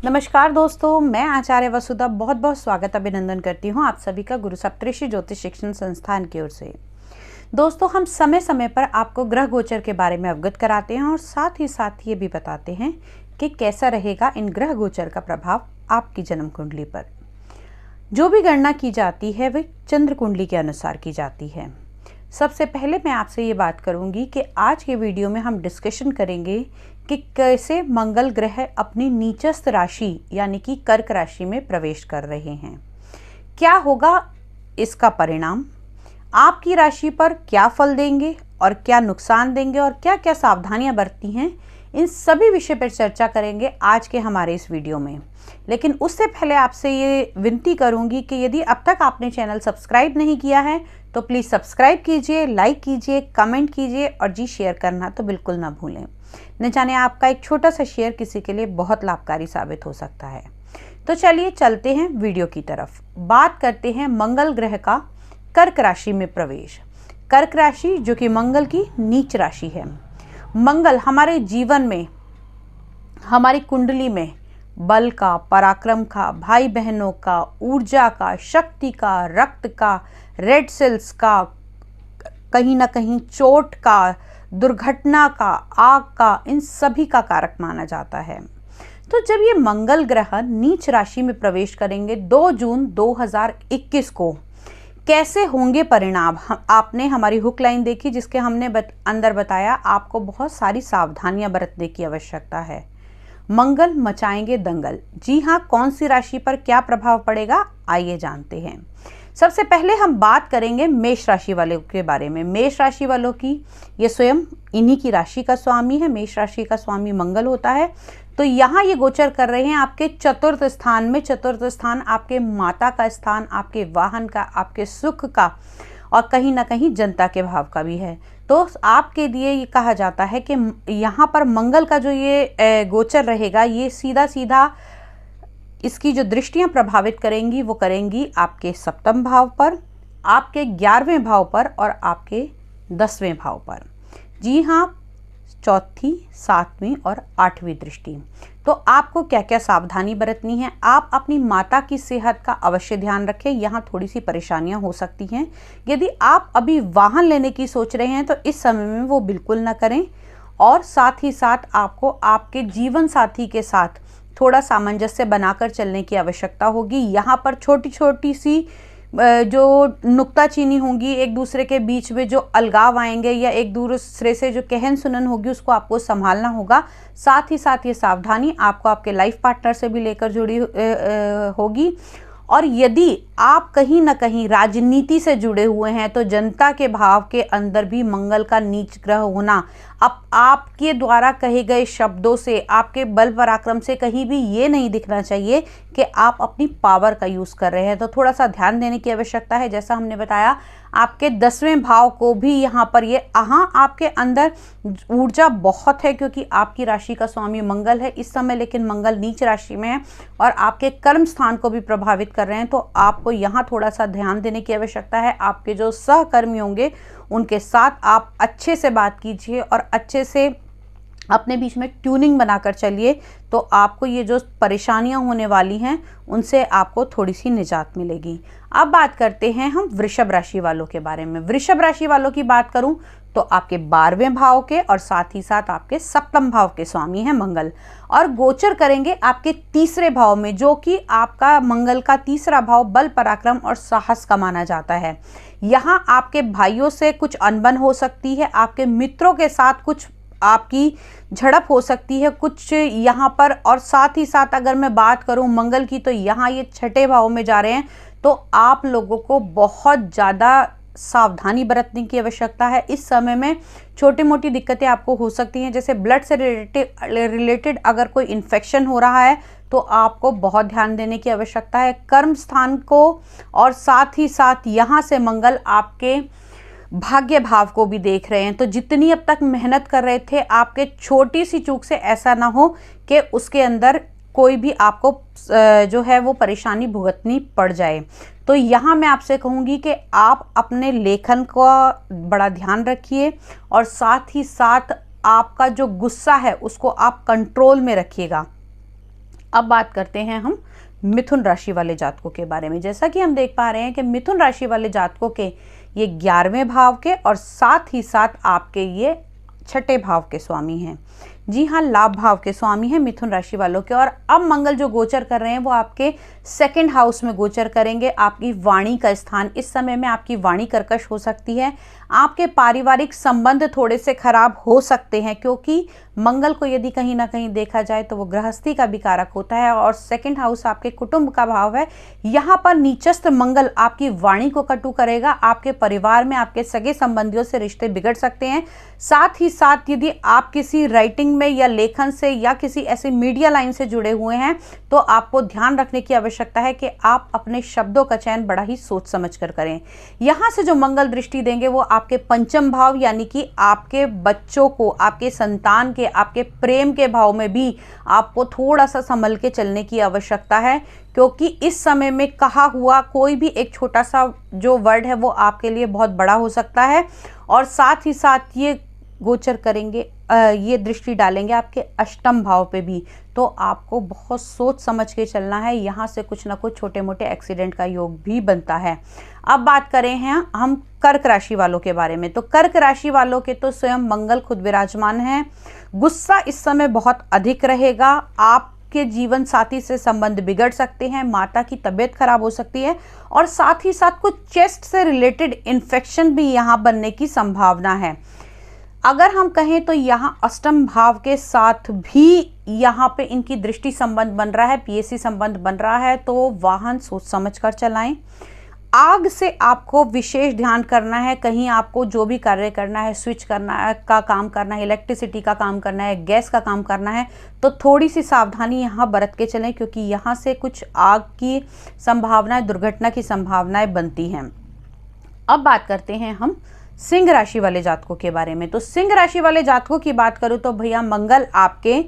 नमस्कार दोस्तों, मैं आचार्य वसुधा बहुत बहुत स्वागत अभिनंदन करती हूँ आप सभी का गुरु सप्तऋषि ज्योतिष शिक्षण संस्थान की ओर से। दोस्तों, हम समय समय पर आपको ग्रह गोचर के बारे में अवगत कराते हैं और साथ ही साथ ये भी बताते हैं कि कैसा रहेगा इन ग्रह गोचर का प्रभाव आपकी जन्म कुंडली पर। जो भी गणना की जाती है वह चंद्र कुंडली के अनुसार की जाती है। सबसे पहले मैं आपसे ये बात करूंगी कि आज के वीडियो में हम डिस्कशन करेंगे कि कैसे मंगल ग्रह अपनी नीचस्थ राशि यानी कि कर्क राशि में प्रवेश कर रहे हैं। क्या होगा इसका परिणाम, आपकी राशि पर क्या फल देंगे और क्या नुकसान देंगे और क्या क्या सावधानियां बरतनी हैं, इन सभी विषय पर चर्चा करेंगे आज के हमारे इस वीडियो में। लेकिन उससे पहले आपसे ये विनती करूंगी कि यदि अब तक आपने चैनल सब्सक्राइब नहीं किया है तो प्लीज़ सब्सक्राइब कीजिए, लाइक कीजिए, कमेंट कीजिए और जी शेयर करना तो बिल्कुल ना भूलें। न जाने आपका एक छोटा सा शेयर किसी के लिए बहुत लाभकारी साबित हो सकता है। तो चलिए चलते हैं वीडियो की तरफ। बात करते हैं मंगल ग्रह का कर्क राशि में प्रवेश। कर्क राशि जो कि मंगल की नीच राशि है। मंगल हमारे जीवन में, हमारी कुंडली में बल का, पराक्रम का, भाई बहनों का, ऊर्जा का, शक्ति का, रक्त का, रेड सेल्स का, कहीं ना कहीं चोट का, दुर्घटना का, आग का, इन सभी का कारक माना जाता है। तो जब ये मंगल ग्रह नीच राशि में प्रवेश करेंगे 2 जून 2021 को, कैसे होंगे परिणाम, आपने हमारी हुक लाइन देखी जिसके हमने अंदर बताया आपको बहुत सारी सावधानियां बरतने की आवश्यकता है। मंगल मचाएंगे दंगल। जी हाँ, कौन सी राशि पर क्या प्रभाव पड़ेगा, आइए जानते हैं। सबसे पहले हम बात करेंगे मेष राशि वालों के बारे में। मेष राशि वालों की ये स्वयं इन्हीं की राशि का स्वामी है। मेष राशि का स्वामी मंगल होता है। तो यहाँ ये गोचर कर रहे हैं आपके चतुर्थ स्थान में। चतुर्थ स्थान आपके माता का स्थान, आपके वाहन का, आपके सुख का और कहीं ना कहीं जनता के भाव का भी है। तो आपके लिए ये कहा जाता है कि यहाँ पर मंगल का जो ये गोचर रहेगा, ये सीधा सीधा इसकी जो दृष्टियां प्रभावित करेंगी वो करेंगी आपके सप्तम भाव पर, आपके 11वें भाव पर और आपके 10वें भाव पर। जी हाँ, चौथी, 7वीं और 8वीं दृष्टि। तो आपको क्या क्या सावधानी बरतनी है, आप अपनी माता की सेहत का अवश्य ध्यान रखें। यहाँ थोड़ी सी परेशानियां हो सकती हैं। यदि आप अभी वाहन लेने की सोच रहे हैं तो इस समय में वो बिल्कुल ना करें। और साथ ही साथ आपको आपके जीवन साथी के साथ थोड़ा सामंजस्य बनाकर चलने की आवश्यकता होगी। यहाँ पर छोटी छोटी सी जो नुक्ताचीनी होंगी, एक दूसरे के बीच में जो अलगाव आएंगे या एक दूसरे से जो कहन सुनन होगी, उसको आपको संभालना होगा। साथ ही साथ ये सावधानी आपको आपके लाइफ पार्टनर से भी लेकर जुड़ी होगी। और यदि आप कहीं ना कहीं राजनीति से जुड़े हुए हैं तो जनता के भाव के अंदर भी मंगल का नीच ग्रह होना अब आपके द्वारा कहे गए शब्दों से, आपके बल पराक्रम से कहीं भी ये नहीं दिखना चाहिए कि आप अपनी पावर का यूज़ कर रहे हैं। तो थोड़ा सा ध्यान देने की आवश्यकता है। जैसा हमने बताया, आपके 10वें भाव को भी यहाँ पर ये आपके अंदर ऊर्जा बहुत है क्योंकि आपकी राशि का स्वामी मंगल है इस समय, लेकिन मंगल नीच राशि में है और आपके कर्म स्थान को भी प्रभावित कर रहे हैं। तो आपको यहाँ थोड़ा सा ध्यान देने की आवश्यकता है। आपके जो सहकर्मी होंगे उनके साथ आप अच्छे से बात कीजिए और अच्छे से अपने बीच में ट्यूनिंग बनाकर चलिए। तो आपको ये जो परेशानियां होने वाली हैं उनसे आपको थोड़ी सी निजात मिलेगी। अब बात करते हैं हम वृषभ राशि वालों के बारे में। वृषभ राशि वालों की बात करूं तो आपके 12वें भाव के और साथ ही साथ आपके सप्तम भाव के स्वामी हैं मंगल, और गोचर करेंगे आपके 3रे भाव में, जो कि आपका मंगल का 3रा भाव बल पराक्रम और साहस का माना जाता है। यहाँ आपके भाइयों से कुछ अनबन हो सकती है, आपके मित्रों के साथ कुछ आपकी झड़प हो सकती है कुछ यहाँ पर। और साथ ही साथ अगर मैं बात करूँ मंगल की, तो यहाँ ये 6ठे भाव में जा रहे हैं। तो आप लोगों को बहुत ज़्यादा सावधानी बरतने की आवश्यकता है। इस समय में छोटी मोटी दिक्कतें आपको हो सकती हैं, जैसे ब्लड से रिलेटेड अगर कोई इन्फेक्शन हो रहा है तो आपको बहुत ध्यान देने की आवश्यकता है। कर्म स्थान को और साथ ही साथ यहाँ से मंगल आपके भाग्य भाव को भी देख रहे हैं। तो जितनी अब तक मेहनत कर रहे थे, आपके छोटी सी चूक से ऐसा ना हो कि उसके अंदर कोई भी आपको जो है वो परेशानी भुगतनी पड़ जाए। तो यहाँ मैं आपसे कहूँगी कि आप अपने लेखन का बड़ा ध्यान रखिए और साथ ही साथ आपका जो गुस्सा है उसको आप कंट्रोल में रखिएगा। अब बात करते हैं हम मिथुन राशि वाले जातकों के बारे में। जैसा कि हम देख पा रहे हैं कि मिथुन राशि वाले जातकों के ये 11वें भाव के और साथ ही साथ आपके ये 6ठे भाव के स्वामी हैं। जी हाँ, लाभ भाव के स्वामी हैं मिथुन राशि वालों के। और अब मंगल जो गोचर कर रहे हैं वो आपके 2nd हाउस में गोचर करेंगे। आपकी वाणी का स्थान, इस समय में आपकी वाणी कर्कश हो सकती है। आपके पारिवारिक संबंध थोड़े से खराब हो सकते हैं, क्योंकि मंगल को यदि कहीं ना कहीं देखा जाए तो वो गृहस्थी का भी कारक होता है और 2nd हाउस आपके कुटुंब का भाव है। यहाँ पर नीचस्थ मंगल आपकी वाणी को कटु करेगा। आपके परिवार में आपके सगे संबंधियों से रिश्ते बिगड़ सकते हैं। साथ ही साथ यदि आप किसी राइटिंग में या लेखन से या किसी ऐसे मीडिया लाइन से जुड़े हुए हैं तो आपको ध्यान रखने की आवश्यकता है कि आप अपने शब्दों का चयन बड़ा ही सोच समझ कर करें। यहाँ से जो मंगल दृष्टि देंगे वो आपके 5म भाव यानी कि आपके बच्चों को, आपके संतान के, आपके प्रेम के भाव में भी आपको थोड़ा सा संभल के चलने की आवश्यकता है, क्योंकि इस समय में कहा हुआ कोई भी एक छोटा सा जो वर्ड है वो आपके लिए बहुत बड़ा हो सकता है। और साथ ही साथ ये गोचर करेंगे, ये दृष्टि डालेंगे आपके 8म भाव पे भी, तो आपको बहुत सोच समझ के चलना है। यहाँ से कुछ ना कुछ छोटे मोटे एक्सीडेंट का योग भी बनता है। अब बात करें हैं हम कर्क राशि वालों के बारे में, तो कर्क राशि वालों के तो स्वयं मंगल खुद विराजमान है। गुस्सा इस समय बहुत अधिक रहेगा। आपके जीवन साथी से संबंध बिगड़ सकते हैं, माता की तबीयत खराब हो सकती है और साथ ही साथ कुछ चेस्ट से रिलेटेड इन्फेक्शन भी यहाँ बनने की संभावना है। अगर हम कहें तो यहाँ 8म भाव के साथ भी यहाँ पे इनकी दृष्टि संबंध बन रहा है, पीएसी संबंध बन रहा है, तो वाहन सोच समझ कर चलाएं। आग से आपको विशेष ध्यान करना है। कहीं आपको जो भी कार्य करना है, स्विच करना है, का काम करना है, इलेक्ट्रिसिटी का काम करना है, गैस का काम करना है, तो थोड़ी सी सावधानी यहाँ बरत के चलें, क्योंकि यहाँ से कुछ आग की संभावनाएं, दुर्घटना की संभावनाएं बनती हैं। अब बात करते हैं हम सिंह राशि वाले जातकों के बारे में। तो सिंह राशि वाले जातकों की बात करूं तो भैया मंगल आपके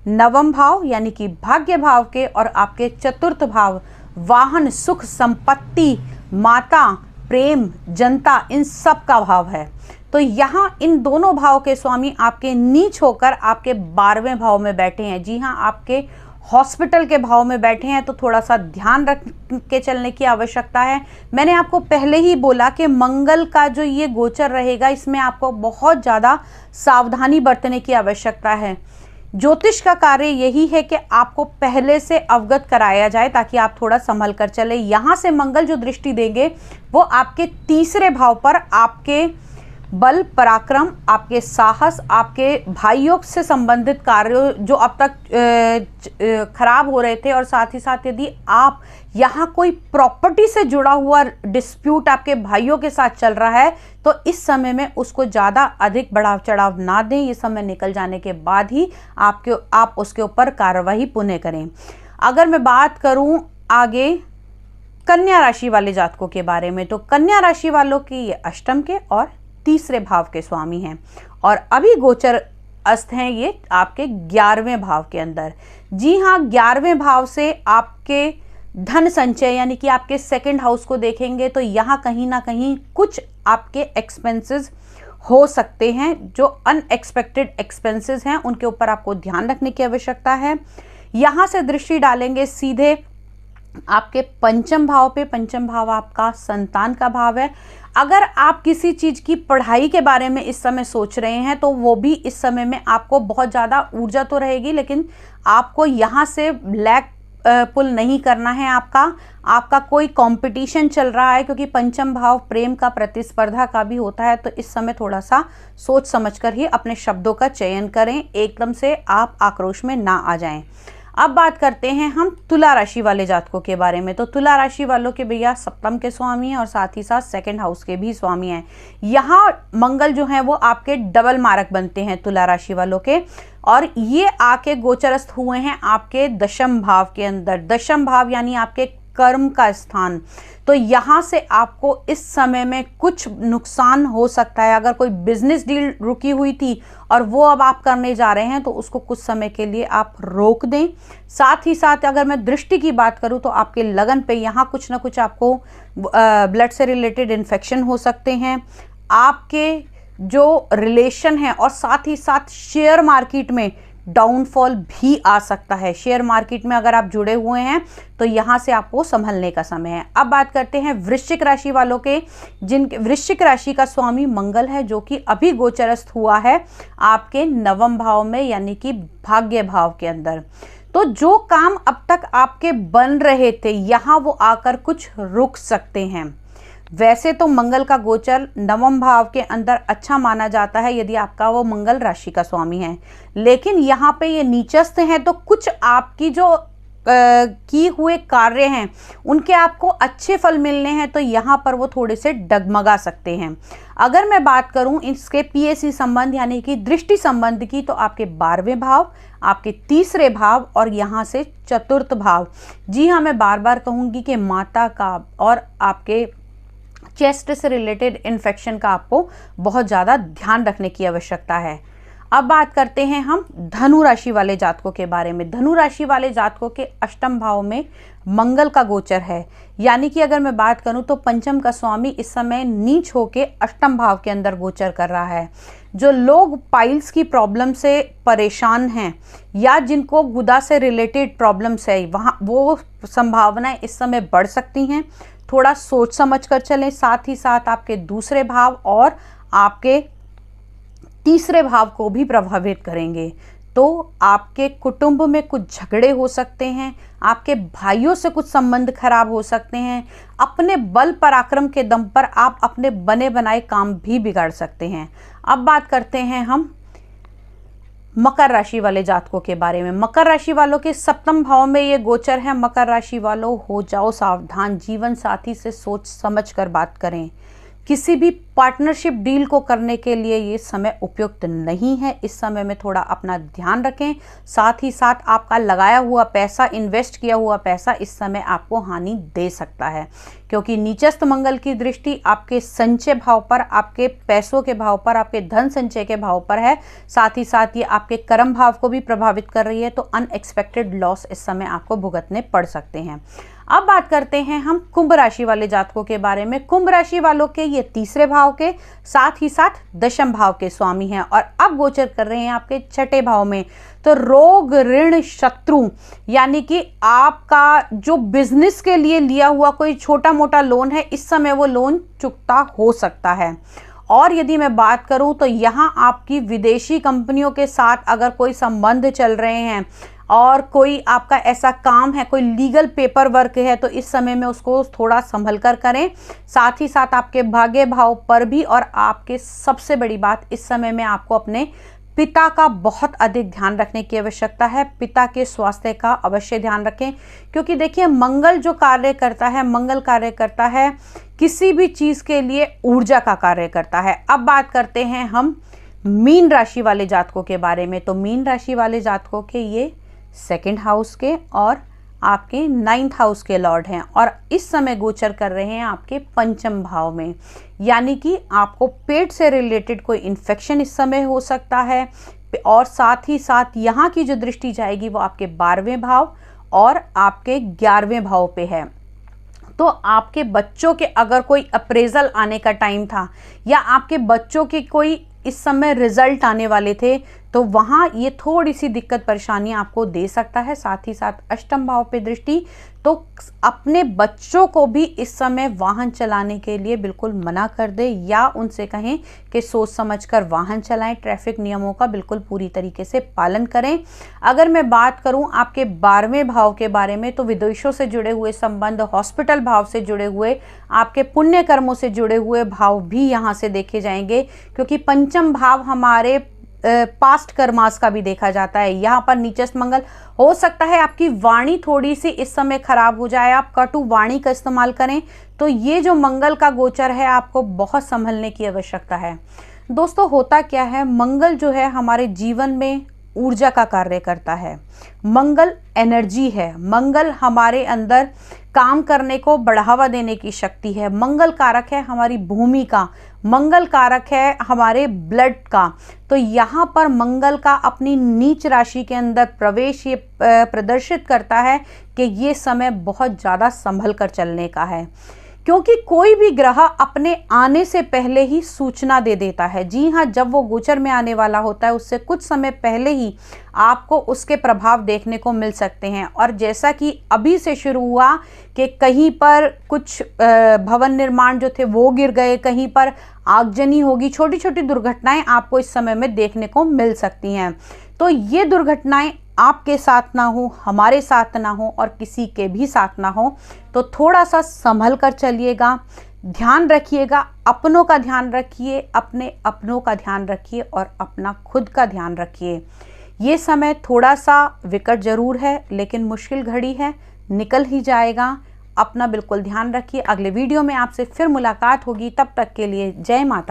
9वें भाव यानी कि भाग्य भाव के और आपके 4th भाव वाहन, सुख, संपत्ति, माता, प्रेम, जनता, इन सब का भाव है। तो यहाँ इन दोनों भाव के स्वामी आपके नीच होकर आपके 12वें भाव में बैठे हैं। जी हाँ, आपके हॉस्पिटल के भाव में बैठे हैं, तो थोड़ा सा ध्यान रख के चलने की आवश्यकता है। मैंने आपको पहले ही बोला कि मंगल का जो ये गोचर रहेगा इसमें आपको बहुत ज़्यादा सावधानी बरतने की आवश्यकता है। ज्योतिष का कार्य यही है कि आपको पहले से अवगत कराया जाए ताकि आप थोड़ा संभल कर चले। यहाँ से मंगल जो दृष्टि देंगे वो आपके 3रे भाव पर आपके बल, पराक्रम, आपके साहस, आपके भाइयों से संबंधित कार्यों जो अब तक खराब हो रहे थे, और साथ ही साथ यदि आप यहाँ कोई प्रॉपर्टी से जुड़ा हुआ डिस्प्यूट आपके भाइयों के साथ चल रहा है तो इस समय में उसको ज़्यादा अधिक बढ़ाव चढ़ाव ना दें। ये समय निकल जाने के बाद ही आप उसके ऊपर कार्रवाई पुनः करें। अगर मैं बात करूँ आगे कन्या राशि वाले जातकों के बारे में, तो कन्या राशि वालों की ये 8म के और 3रे भाव के स्वामी हैं और अभी गोचर अस्त हैं ये आपके 11वें भाव के अंदर। जी हाँ, 11वें भाव से आपके धन संचय यानी कि आपके 2nd हाउस को देखेंगे तो यहाँ कहीं ना कहीं कुछ आपके एक्सपेंसेस हो सकते हैं, जो अनएक्सपेक्टेड एक्सपेंसेस हैं उनके ऊपर आपको ध्यान रखने की आवश्यकता है। यहाँ से दृष्टि डालेंगे सीधे आपके 5म भाव पे। 5म भाव आपका संतान का भाव है। अगर आप किसी चीज़ की पढ़ाई के बारे में इस समय सोच रहे हैं तो वो भी इस समय में आपको बहुत ज़्यादा ऊर्जा तो रहेगी, लेकिन आपको यहाँ से लैग पुल नहीं करना है। आपका कोई कंपटीशन चल रहा है, क्योंकि 5म भाव प्रेम का, प्रतिस्पर्धा का भी होता है, तो इस समय थोड़ा सा सोच समझकर ही अपने शब्दों का चयन करें, एकदम से आप आक्रोश में ना आ जाएं। अब बात करते हैं हम तुला राशि वाले जातकों के बारे में। तो तुला राशि वालों के भैया 7म के स्वामी हैं और साथ ही साथ 2nd हाउस के भी स्वामी हैं। यहाँ मंगल जो है वो आपके डबल मारक बनते हैं तुला राशि वालों के, और ये आके गोचरस्थ हुए हैं आपके 10म भाव के अंदर। 10म भाव यानी आपके कर्म का स्थान। तो यहाँ से आपको इस समय में कुछ नुकसान हो सकता है। अगर कोई बिजनेस डील रुकी हुई थी और वो अब आप करने जा रहे हैं तो उसको कुछ समय के लिए आप रोक दें। साथ ही साथ अगर मैं दृष्टि की बात करूँ तो आपके लगन पे यहाँ कुछ ना कुछ आपको ब्लड से रिलेटेड इन्फेक्शन हो सकते हैं। आपके जो रिलेशन है और साथ ही साथ शेयर मार्केट में डाउनफॉल भी आ सकता है। शेयर मार्केट में अगर आप जुड़े हुए हैं तो यहाँ से आपको संभलने का समय है। अब बात करते हैं वृश्चिक राशि वालों के, वृश्चिक राशि का स्वामी मंगल है, जो कि अभी गोचरस्थ हुआ है आपके नवम भाव में, यानी कि भाग्य भाव के अंदर। तो जो काम अब तक आपके बन रहे थे, यहाँ वो आकर कुछ रुक सकते हैं। वैसे तो मंगल का गोचर नवम भाव के अंदर अच्छा माना जाता है यदि आपका वो मंगल राशि का स्वामी है, लेकिन यहाँ पे ये नीचस्थ हैं, तो कुछ आपकी जो की हुए कार्य हैं उनके आपको अच्छे फल मिलने हैं, तो यहाँ पर वो थोड़े से डगमगा सकते हैं। अगर मैं बात करूँ इसके पीएसी संबंध यानी कि दृष्टि संबंध की, तो आपके 12वें भाव, आपके तीसरे भाव और यहाँ से चतुर्थ भाव। जी हाँ, मैं बार बार कहूँगी कि माता का और आपके चेस्ट से रिलेटेड इन्फेक्शन का आपको बहुत ज़्यादा ध्यान रखने की आवश्यकता है। अब बात करते हैं हम धनु राशि वाले जातकों के बारे में। धनु राशि वाले जातकों के अष्टम भाव में मंगल का गोचर है, यानी कि अगर मैं बात करूं तो पंचम का स्वामी इस समय नीच होके अष्टम भाव के अंदर गोचर कर रहा है। जो लोग पाइल्स की प्रॉब्लम से परेशान हैं या जिनको गुदा से रिलेटेड प्रॉब्लम्स है, वहाँ वो संभावनाएं इस समय बढ़ सकती हैं। थोड़ा सोच समझ कर चलें। साथ ही साथ आपके दूसरे भाव और आपके तीसरे भाव को भी प्रभावित करेंगे, तो आपके कुटुंब में कुछ झगड़े हो सकते हैं, आपके भाइयों से कुछ संबंध खराब हो सकते हैं। अपने बल पराक्रम के दम पर आप अपने बने बनाए काम भी बिगाड़ सकते हैं। अब बात करते हैं हम मकर राशि वाले जातकों के बारे में। मकर राशि वालों के सप्तम भाव में ये गोचर है। मकर राशि वालों, हो जाओ सावधान, जीवन साथी से सोच समझ कर बात करें। किसी भी पार्टनरशिप डील को करने के लिए ये समय उपयुक्त नहीं है। इस समय में थोड़ा अपना ध्यान रखें। साथ ही साथ आपका लगाया हुआ पैसा, इन्वेस्ट किया हुआ पैसा इस समय आपको हानि दे सकता है, क्योंकि नीचस्थ मंगल की दृष्टि आपके संचय भाव पर, आपके पैसों के भाव पर, आपके धन संचय के भाव पर है। साथ ही साथ ये आपके कर्म भाव को भी प्रभावित कर रही है, तो अनएक्सपेक्टेड लॉस इस समय आपको भुगतने पड़ सकते हैं। अब बात करते हैं हम कुंभ राशि वाले जातकों के बारे में। कुंभ राशि वालों के ये तीसरे भाव के साथ ही साथ दशम भाव के स्वामी हैं और अब गोचर कर रहे हैं आपके छठे भाव में। तो रोग, ऋण, शत्रु, यानी कि आपका जो बिजनेस के लिए लिया हुआ कोई छोटा मोटा लोन है, इस समय वो लोन चुकता हो सकता है। और यदि मैं बात करूं तो यहाँ आपकी विदेशी कंपनियों के साथ अगर कोई संबंध चल रहे हैं और कोई आपका ऐसा काम है, कोई लीगल पेपर वर्क है, तो इस समय में उसको थोड़ा संभल कर करें। साथ ही साथ आपके भाग्य भाव पर भी, और आपके सबसे बड़ी बात, इस समय में आपको अपने पिता का बहुत अधिक ध्यान रखने की आवश्यकता है। पिता के स्वास्थ्य का अवश्य ध्यान रखें, क्योंकि देखिए मंगल जो कार्य करता है, मंगल कार्य करता है किसी भी चीज़ के लिए ऊर्जा का कार्य करता है। अब बात करते हैं हम मीन राशि वाले जातकों के बारे में। तो मीन राशि वाले जातकों के ये सेकंड हाउस के और आपके 9th हाउस के लॉर्ड हैं और इस समय गोचर कर रहे हैं आपके पंचम भाव में, यानी कि आपको पेट से रिलेटेड कोई इन्फेक्शन इस समय हो सकता है। और साथ ही साथ यहाँ की जो दृष्टि जाएगी वो आपके 12वें भाव और आपके 11वें भाव पे है। तो आपके बच्चों के अगर कोई अप्रेजल आने का टाइम था या आपके बच्चों के कोई इस समय रिजल्ट आने वाले थे, तो वहाँ ये थोड़ी सी दिक्कत परेशानी आपको दे सकता है। साथ ही साथ अष्टम भाव पे दृष्टि, तो अपने बच्चों को भी इस समय वाहन चलाने के लिए बिल्कुल मना कर दे या उनसे कहें कि सोच समझकर वाहन चलाएं। ट्रैफिक नियमों का बिल्कुल पूरी तरीके से पालन करें। अगर मैं बात करूं आपके 12वें भाव के बारे में, तो विदेशों से जुड़े हुए संबंध, हॉस्पिटल भाव से जुड़े हुए, आपके पुण्य कर्मों से जुड़े हुए भाव भी यहाँ से देखे जाएंगे, क्योंकि पंचम भाव हमारे पास्ट कर्मास का भी देखा जाता है। यहाँ पर नीचस्थ मंगल, हो सकता है आपकी वाणी थोड़ी सी इस समय खराब हो जाए, आप कटु वाणी का इस्तेमाल करें। तो ये जो मंगल का गोचर है, आपको बहुत संभलने की आवश्यकता है। दोस्तों, होता क्या है, मंगल जो है हमारे जीवन में ऊर्जा का कार्य करता है। मंगल एनर्जी है, मंगल हमारे अंदर काम करने को बढ़ावा देने की शक्ति है। मंगल कारक है हमारी भूमि का, मंगल कारक है हमारे ब्लड का। तो यहाँ पर मंगल का अपनी नीच राशि के अंदर प्रवेश ये प्रदर्शित करता है कि ये समय बहुत ज़्यादा संभल कर चलने का है। क्योंकि कोई भी ग्रह अपने आने से पहले ही सूचना दे देता है। जी हाँ, जब वो गोचर में आने वाला होता है उससे कुछ समय पहले ही आपको उसके प्रभाव देखने को मिल सकते हैं। और जैसा कि अभी से शुरू हुआ कि कहीं पर कुछ भवन निर्माण जो थे वो गिर गए, कहीं पर आगजनी होगी, छोटी छोटी दुर्घटनाएं आपको इस समय में देखने को मिल सकती हैं। तो ये दुर्घटनाएं आपके साथ ना हो, हमारे साथ ना हो और किसी के भी साथ ना हो, तो थोड़ा सा संभल कर चलिएगा, ध्यान रखिएगा, अपनों का ध्यान रखिए, अपने अपनों का ध्यान रखिए और अपना खुद का ध्यान रखिए। ये समय थोड़ा सा विकट जरूर है, लेकिन मुश्किल घड़ी है, निकल ही जाएगा। अपना बिल्कुल ध्यान रखिए। अगले वीडियो में आपसे फिर मुलाकात होगी, तब तक के लिए जय माता दी।